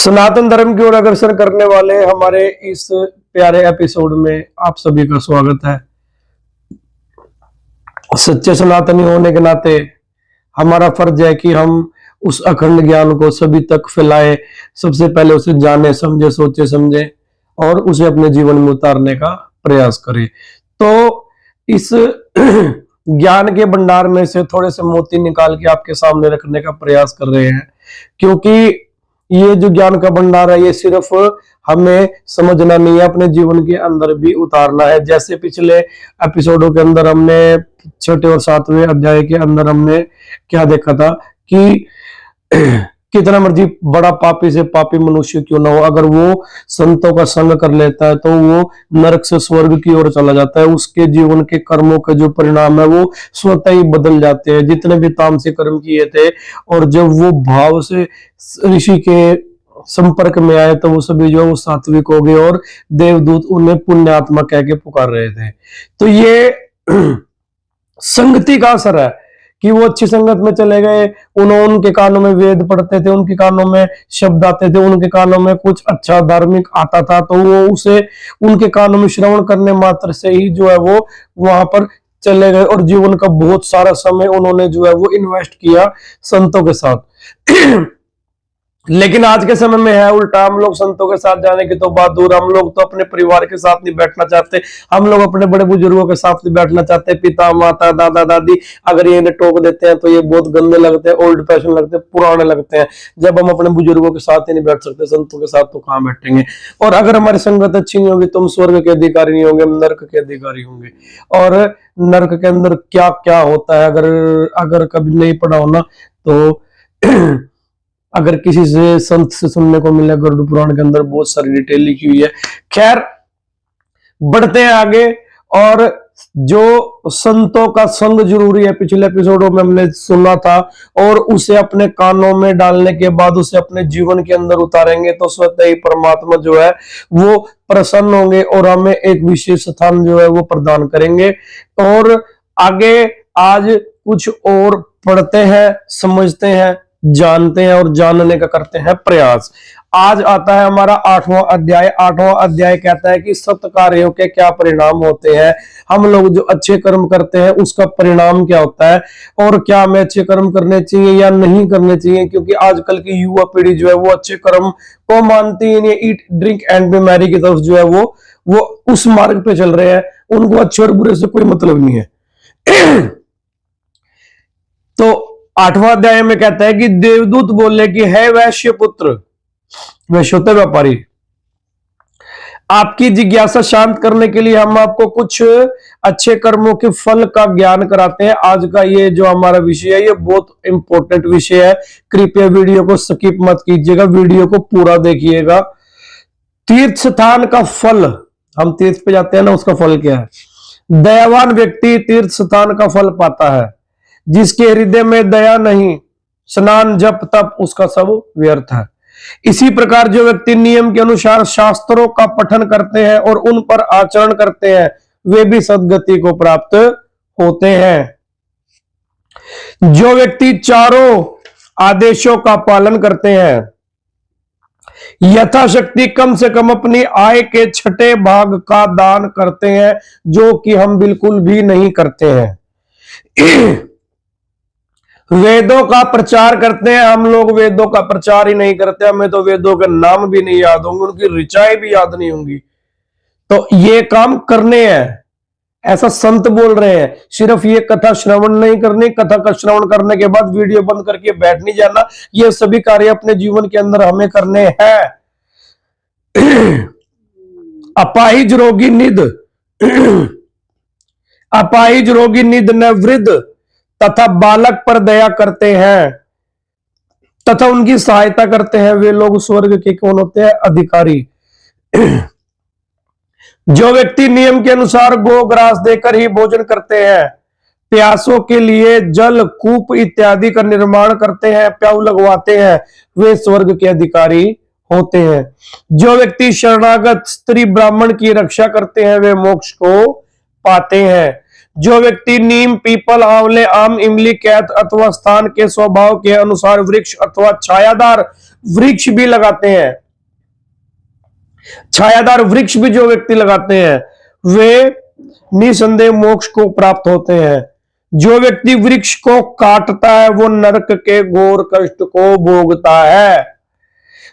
सनातन धर्म की ओर अग्रसर करने वाले हमारे इस प्यारे एपिसोड में आप सभी का स्वागत है। सच्चे सनातनी होने के नाते हमारा फर्ज है कि हम उस अखंड ज्ञान को सभी तक फैलाएं। सबसे पहले उसे जाने समझे सोचे समझे और उसे अपने जीवन में उतारने का प्रयास करें। तो इस ज्ञान के भंडार में से थोड़े से मोती निकाल के आपके सामने रखने का प्रयास कर रहे हैं, क्योंकि ये जो ज्ञान का भंडार है ये सिर्फ हमें समझना नहीं है, अपने जीवन के अंदर भी उतारना है। जैसे पिछले एपिसोडों के अंदर हमने 6 और 7वें अध्याय के अंदर हमने क्या देखा था कि कितना मर्जी बड़ा पापी से पापी मनुष्य क्यों ना हो, अगर वो संतों का संग कर लेता है तो वो नरक से स्वर्ग की ओर चला जाता है। उसके जीवन के कर्मों का जो परिणाम है वो स्वतः ही बदल जाते हैं। जितने भी तामसिक कर्म किए थे और जब वो भाव से ऋषि के संपर्क में आए तो वो सभी जो वो सात्विक हो गए और देवदूत उन्हें पुण्य आत्मा कह के पुकार रहे थे। तो ये संगति का असर है कि वो अच्छी संगत में चले गए, उनके कानों में वेद पढ़ते थे, उनके कानों में शब्द आते थे, उनके कानों में कुछ अच्छा धार्मिक आता था, तो वो उसे उनके कानों में श्रवण करने मात्र से ही जो है वो वहां पर चले गए और जीवन का बहुत सारा समय उन्होंने जो है वो इन्वेस्ट किया संतों के साथ। लेकिन आज के समय में है उल्टा, हम लोग संतों के साथ जाने की तो बात दूर, हम लोग तो अपने परिवार के साथ नहीं बैठना चाहते, हम लोग अपने बड़े बुजुर्गों के साथ नहीं बैठना चाहते। पिता माता दादा दादी अगर ये इन्हें टोक देते हैं तो ये बहुत गंदे लगते हैं, ओल्ड फैशन लगते हैं, पुराने लगते हैं। जब हम अपने बुजुर्गों के साथ ही नहीं बैठ सकते, संतों के साथ तो कहां बैठेंगे। और अगर हमारी संगत अच्छी नहीं होगी तो हम स्वर्ग के अधिकारी नहीं होंगे, हम नर्क के अधिकारी होंगे। और नर्क के अंदर क्या क्या होता है अगर कभी नहीं पढ़ा होना तो अगर किसी से संत से सुनने को मिले, गरुड़ पुराण के अंदर बहुत सारी डिटेल लिखी हुई है। खैर बढ़ते हैं आगे। और जो संतों का संग जरूरी है, पिछले एपिसोडों में हमने सुना था, और उसे अपने कानों में डालने के बाद उसे अपने जीवन के अंदर उतारेंगे तो स्वतः ही परमात्मा जो है वो प्रसन्न होंगे और हमें एक विशेष स्थान जो है वो प्रदान करेंगे। और आगे आज कुछ और पढ़ते हैं, समझते हैं, जानते हैं और जानने का करते हैं प्रयास। आज आता है हमारा 8वां अध्याय। 8वां अध्याय कहता है कि सत कार्यों के क्या परिणाम होते हैं। हम लोग जो अच्छे कर्म करते हैं उसका परिणाम क्या होता है और क्या हमें अच्छे कर्म करने चाहिए या नहीं करने चाहिए, क्योंकि आजकल की युवा पीढ़ी जो है वो अच्छे कर्म को मानती ही नहीं। Eat drink and B Mary की तरफ जो है वो उस मार्ग पे चल रहे हैं, उनको अच्छे और बुरे से कोई मतलब नहीं है। तो 8वां अध्याय में कहता है कि देवदूत बोले कि है वैश्य पुत्र, वैश्य होते व्यापारी, आपकी जिज्ञासा शांत करने के लिए हम आपको कुछ अच्छे कर्मों के फल का ज्ञान कराते हैं। आज का ये जो हमारा विषय है ये बहुत इंपॉर्टेंट विषय है, कृपया वीडियो को स्किप मत कीजिएगा, वीडियो को पूरा देखिएगा। तीर्थ स्थान का फल, हम तीर्थ पे जाते हैं ना, उसका फल क्या है? दयावान व्यक्ति तीर्थ स्थान का फल पाता है, जिसके हृदय में दया नहीं, स्नान जप तप उसका सब व्यर्थ है। इसी प्रकार जो व्यक्ति नियम के अनुसार शास्त्रों का पठन करते हैं और उन पर आचरण करते हैं वे भी सद्गति को प्राप्त होते हैं। जो व्यक्ति चारों आदेशों का पालन करते हैं, यथाशक्ति कम से कम अपनी आय के 6ठे भाग का दान करते हैं, जो कि हम बिल्कुल भी नहीं करते हैं। वेदों का प्रचार करते हैं, हम लोग वेदों का प्रचार ही नहीं करते, हमें तो वेदों के नाम भी नहीं याद होंगे, उनकी ऋचाएं भी याद नहीं होंगी। तो ये काम करने हैं, ऐसा संत बोल रहे हैं। सिर्फ ये कथा श्रवण नहीं करनी, कथा का श्रवण करने के बाद वीडियो बंद करके बैठ नहीं जाना, ये सभी कार्य अपने जीवन के अंदर हमें करने हैं। अपाहिज रोगी निध, अपाहिज रोगी निध न वृद्ध तथा बालक पर दया करते हैं तथा उनकी सहायता करते हैं, वे लोग स्वर्ग के कौन होते हैं? अधिकारी। जो व्यक्ति नियम के अनुसार गोग्रास देकर ही भोजन करते हैं, प्यासों के लिए जल कूप इत्यादि का निर्माण करते हैं, प्याऊ लगवाते हैं, वे स्वर्ग के अधिकारी होते हैं। जो व्यक्ति शरणागत स्त्री ब्राह्मण की रक्षा करते हैं वे मोक्ष को पाते हैं। जो व्यक्ति नीम पीपल आंवले आम इमली कैत अथवा स्थान के स्वभाव के अनुसार वृक्ष अथवा छायादार वृक्ष भी लगाते हैं, छायादार वृक्ष भी जो व्यक्ति लगाते हैं वे निसंदेह मोक्ष को प्राप्त होते हैं। जो व्यक्ति वृक्ष को काटता है वो नरक के घोर कष्ट को भोगता है।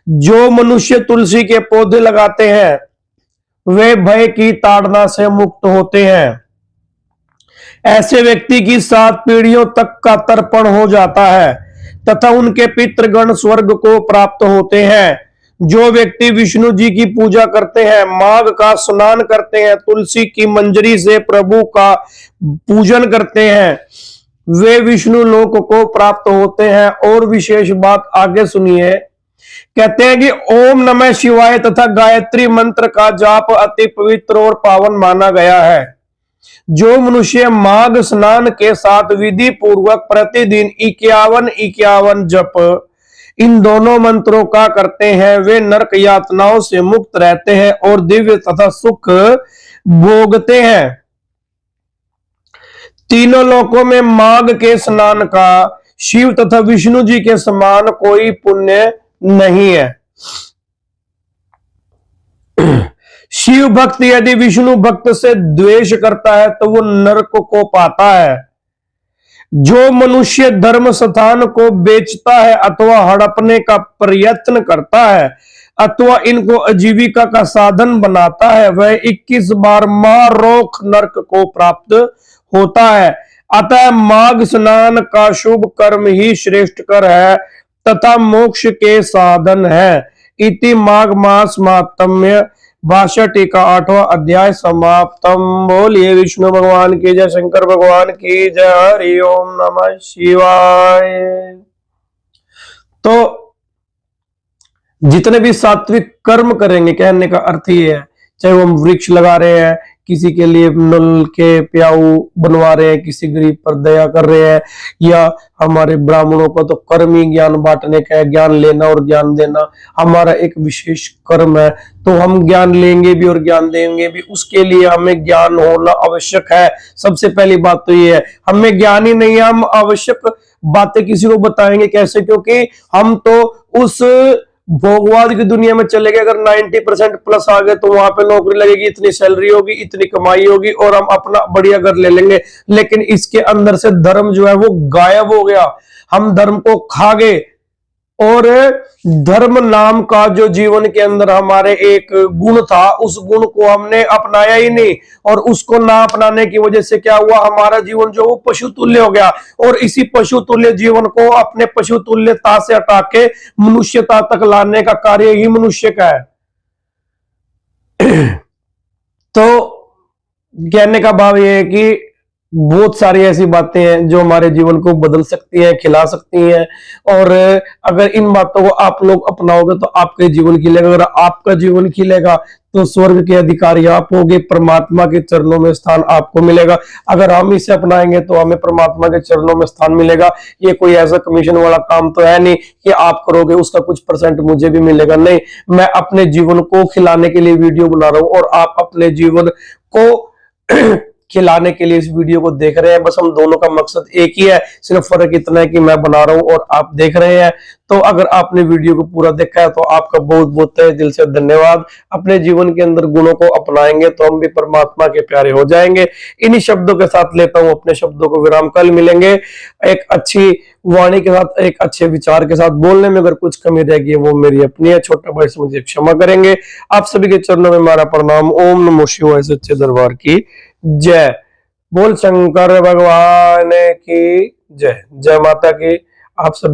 जो मनुष्य तुलसी के पौधे लगाते हैं वे भय की ताड़ना से मुक्त होते हैं। ऐसे व्यक्ति की 7 पीढ़ियों तक का तर्पण हो जाता है तथा उनके पितृगण स्वर्ग को प्राप्त होते हैं। जो व्यक्ति विष्णु जी की पूजा करते हैं, माघ का स्नान करते हैं, तुलसी की मंजरी से प्रभु का पूजन करते हैं, वे विष्णु लोक को प्राप्त होते हैं। और विशेष बात आगे सुनिए, कहते हैं कि ओम नमः शिवाय तथा गायत्री मंत्र का जाप अति पवित्र और पावन माना गया है। जो मनुष्य माघ स्नान के साथ विधि पूर्वक प्रतिदिन 51 जप इन दोनों मंत्रों का करते हैं वे नरक यातनाओं से मुक्त रहते हैं और दिव्य तथा सुख भोगते हैं। तीनों लोकों में माघ के स्नान का शिव तथा विष्णु जी के समान कोई पुण्य नहीं है। शिव भक्त यदि विष्णु भक्त से द्वेष करता है तो वो नरक को पाता है। जो मनुष्य धर्म स्थान को बेचता है अथवा हड़पने का प्रयत्न करता है अथवा इनको आजीविका का साधन बनाता है वह 21 बार महारोख नरक को प्राप्त होता है। अतः माघ स्नान का शुभ कर्म ही श्रेष्ठकर है तथा मोक्ष के साधन है। इति माघ मास महात्म्य भाषा टीका 8वां अध्याय समाप्तम। बोलिए विष्णु भगवान की जय, शंकर भगवान की जय, हरि ओम नमः शिवाय। तो जितने भी सात्विक कर्म करेंगे, कहने का अर्थ ये है, चाहे वो हम वृक्ष लगा रहे हैं, किसी के लिए नल के प्याऊ बनवा रहे हैं, किसी गरीब पर दया कर रहे हैं, या हमारे ब्राह्मणों को तो कर्म ही ज्ञान बांटने का है, ज्ञान लेना और ज्ञान देना हमारा एक विशेष कर्म है। तो हम ज्ञान लेंगे भी और ज्ञान देंगे भी, उसके लिए हमें ज्ञान होना आवश्यक है। सबसे पहली बात तो ये है, हमें ज्ञान ही नहीं है, हम आवश्यक बातें किसी को बताएंगे कैसे? क्योंकि हम तो उस भोगवाद की दुनिया में चले गए। अगर 90% प्लस आ गए तो वहां पे नौकरी लगेगी, इतनी सैलरी होगी, इतनी कमाई होगी और हम अपना बढ़िया घर ले लेंगे। लेकिन इसके अंदर से धर्म जो है वो गायब हो गया, हम धर्म को खा गए। और धर्म नाम का जो जीवन के अंदर हमारे एक गुण था, उस गुण को हमने अपनाया ही नहीं, और उसको ना अपनाने की वजह से क्या हुआ, हमारा जीवन जो वो पशु तुल्य हो गया। और इसी पशु तुल्य जीवन को अपने पशु तुल्यता से हटा के मनुष्यता तक लाने का कार्य ही मनुष्य का है। तो कहने का भाव यह है कि बहुत सारी ऐसी बातें हैं जो हमारे जीवन को बदल सकती हैं, खिला सकती हैं, और अगर इन बातों को आप लोग अपनाओगे तो आपके जीवन खिलेगा। अगर आपका जीवन खिलेगा तो स्वर्ग के अधिकारी आप होगे, परमात्मा के चरणों में स्थान आपको मिलेगा। अगर हम इसे अपनाएंगे तो हमें परमात्मा के चरणों में स्थान मिलेगा। ये कोई ऐसा कमीशन वाला काम तो है नहीं कि आप करोगे उसका कुछ % मुझे भी मिलेगा। नहीं, मैं अपने जीवन को खिलाने के लिए वीडियो बना रहा हूं और आप अपने जीवन को खिलाने के लिए इस वीडियो को देख रहे हैं। बस हम दोनों का मकसद एक ही है, सिर्फ फर्क इतना है कि मैं बना रहा हूं और आप देख रहे हैं। तो अगर आपने वीडियो को पूरा देखा है तो आपका बहुत बहुत तहे दिल से धन्यवाद। अपने जीवन के अंदर गुणों को अपनाएंगे तो हम भी परमात्मा के प्यारे हो जाएंगे। इन्हीं शब्दों के साथ लेता हूं अपने शब्दों को विराम। कल मिलेंगे एक अच्छी वाणी के साथ, एक अच्छे विचार के साथ। बोलने में अगर कुछ कमी रहेगी वो मेरी अपनी है, छोटा भाई से मुझे क्षमा करेंगे। आप सभी के चरणों में हमारा प्रणाम। ओम नमो शिवाय। सच्चे दरबार की जय। बोल शंकर भगवान की जय। जय माता की। आप सभी